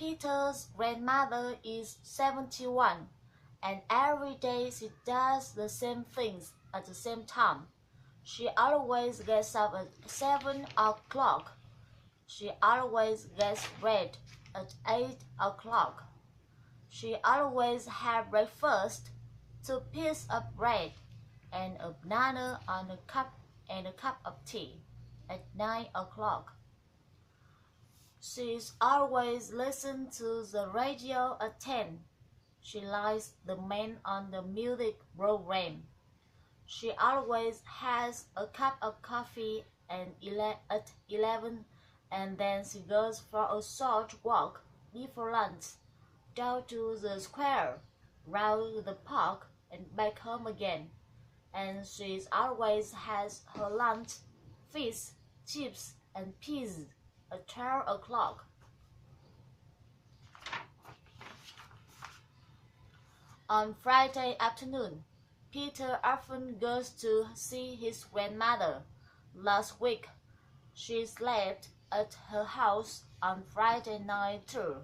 Peter's grandmother is 71, and every day she does the same things at the same time. She always gets up at 7 o'clock. She always gets ready at 8 o'clock. She always has breakfast, 2 pieces of bread, and a banana and a cup of tea at 9 o'clock. She's always listens to the radio at 10. She likes the man on the music program. She always has a cup of coffee at 11, and then she goes for a short walk before lunch, down to the square, round the park, and back home again. And she always has her lunch, fish, chips, and peas at 12 o'clock. On Friday afternoon, Peter often goes to see his grandmother. Last week, she slept at her house on Friday night too.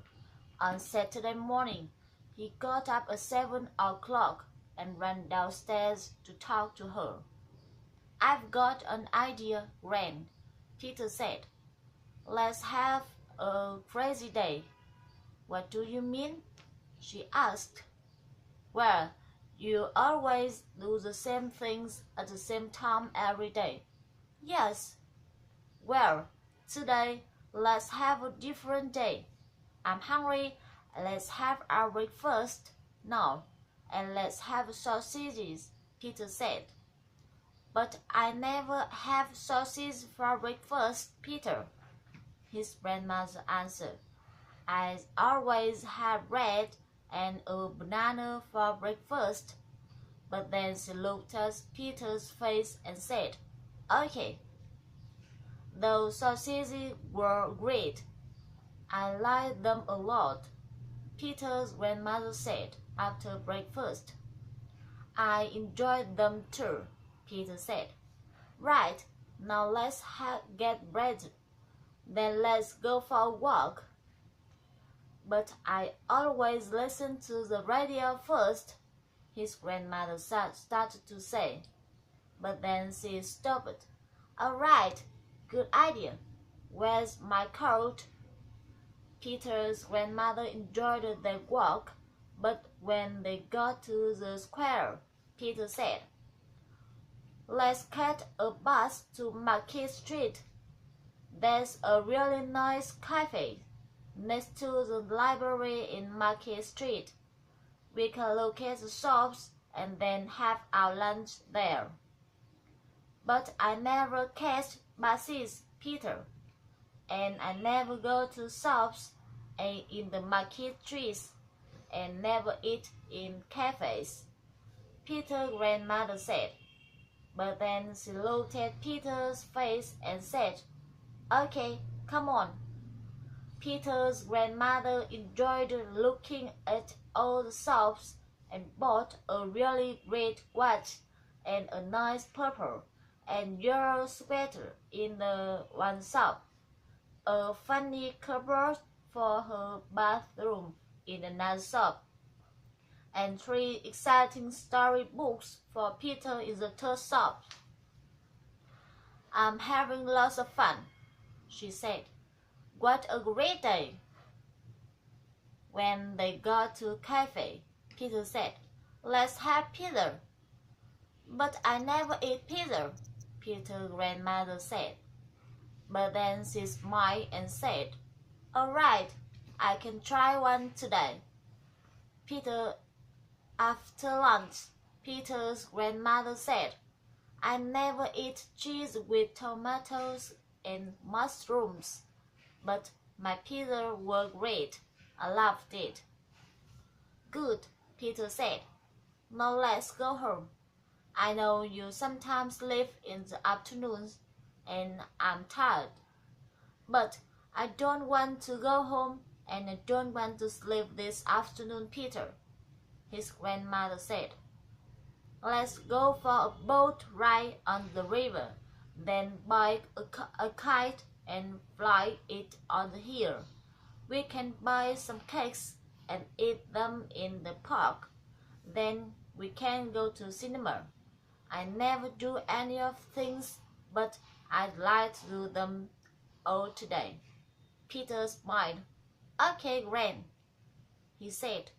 On Saturday morning, he got up at 7 o'clock and ran downstairs to talk to her. "I've got an idea, Gran," Peter said. "Let's have a crazy day." "What do you mean?" she asked. "Well, you always do the same things at the same time every day." "Yes." "Well, today, let's have a different day. I'm hungry. Let's have our breakfast now, and let's have sausages," Peter said. "But I never have sausages for breakfast, Peter," his grandmother answered. "I always have bread and a banana for breakfast." But then she looked at Peter's face and said, "Okay." Those sausages were great. "I like them a lot," Peter's grandmother said after breakfast. "I enjoyed them too," Peter said. "Right, now let's get bread. Then let's go for a walk." "But I always listen to the radio first," his grandmother started to say. But then she stopped. "All right, good idea. Where's my coat?" Peter's grandmother enjoyed their walk, but when they got to the square, Peter said, "Let's catch a bus to Market Street. There's a really nice cafe next to the library in Market Street. We can look at the shops and then have our lunch there." "But I never catch buses, Peter, and I never go to shops and in the market streets, and never eat in cafes," Peter's grandmother said. But then she looked at Peter's face and said, "Okay, come on." Peter's grandmother enjoyed looking at all the shops and bought a really great watch and a nice purple and yellow sweater in the one shop, a funny cupboard for her bathroom in another shop, and 3 exciting storybooks for Peter in the third shop. "I'm having lots of fun," she said. "What a great day." When they got to a cafe, Peter said, "Let's have pizza." "But I never eat pizza," Peter's grandmother said. But then she smiled and said, "All right, I can try one today." After lunch, Peter's grandmother said, "I never eat cheese with tomatoes and mushrooms, but my pizza were great. I loved it." "Good," Peter said. "Now let's go home. I know you sometimes leave in the afternoons, and I'm tired. But I don't want to go home, and I don't want to sleep this afternoon, Peter," his grandmother said. "Let's go for a boat ride on the river, then buy a kite and fly it on the hill. We can buy some cakes and eat them in the park. Then we can go to cinema. I never do any of things, but I'd like to do them all today. Peter smiled. Okay, Gran, he said.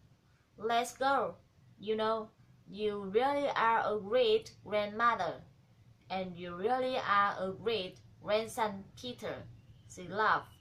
Let's go. You know, you really are a great grandmother. And you really are a great grandson, Peter. She laughed.